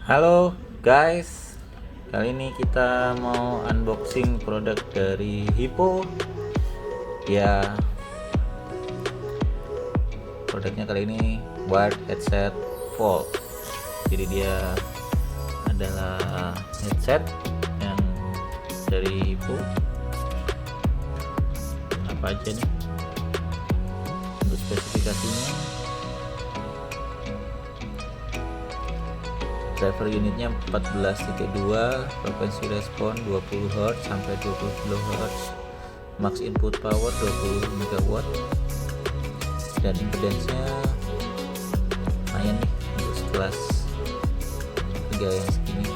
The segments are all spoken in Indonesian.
Halo guys, kali ini kita mau unboxing produk dari Hippo. Ya, produknya kali ini Buat headset Volt. Jadi dia adalah headset yang dari Hippo. Apa aja nih untuk spesifikasinya? Driver unitnya 14.2, frekuensi respon 20 Hz sampai 20 kHz, max input power 20 MW, dan impedance-nya lumayan nih untuk sekelas harga yang segini.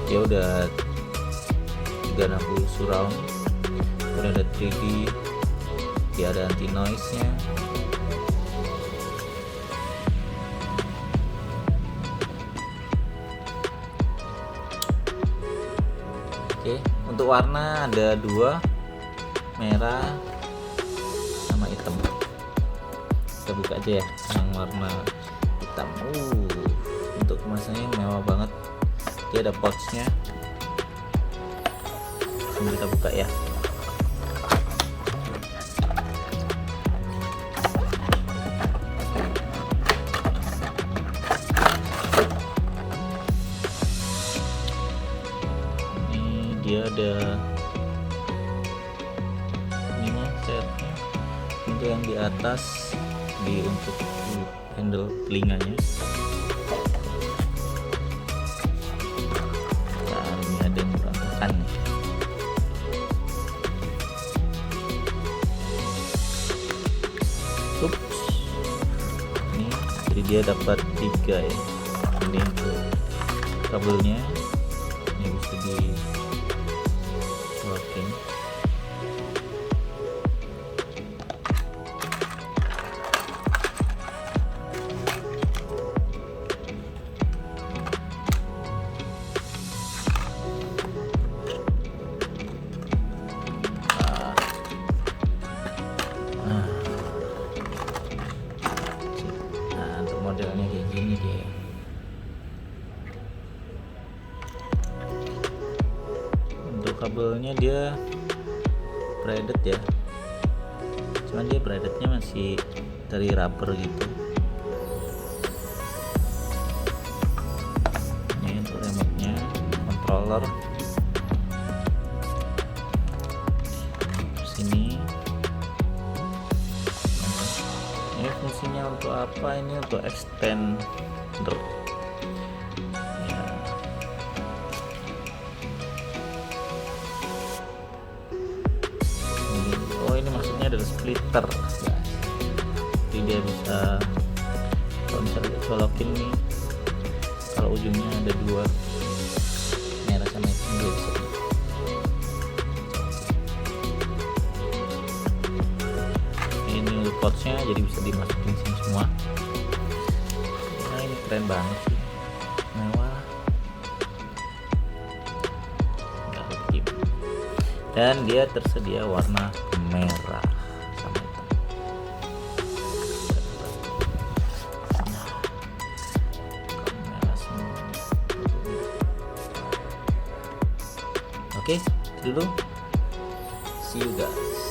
Dia udah 360 surround, udah ada 3D, dia ada anti noise nya. Oke, untuk warna ada dua, merah sama hitam. Kita buka aja ya yang warna hitam. Untuk kemasannya mewah banget. Dia ada pouchnya. Ini kita buka ya. Dia ada ininya, setnya untuk yang di atas untuk handle telinganya, dan ini ada yang berantakan. Ini jadi dia dapat 3 ya. Ini untuk kabelnya, ini bisa di working. Nah, untuk modelnya kayak gini deh. Kabelnya dia braided ya, cuman dia braidednya masih dari rubber gitu. Ini untuk remote-nya, controller sini. Ini fungsinya untuk apa? Ini untuk extender. Ini maksudnya adalah splitter, jadi dia bisa, kalau misalnya colokin nih, kalau ujungnya ada dua, merah sama hitam, dia bisa ini untuk pouchnya, jadi bisa dimasukin sini semua. Nah, ini keren banget sih, mewah, dan dia tersedia warna merah sama hitam. Merah semua. Oke, dulu. See you guys.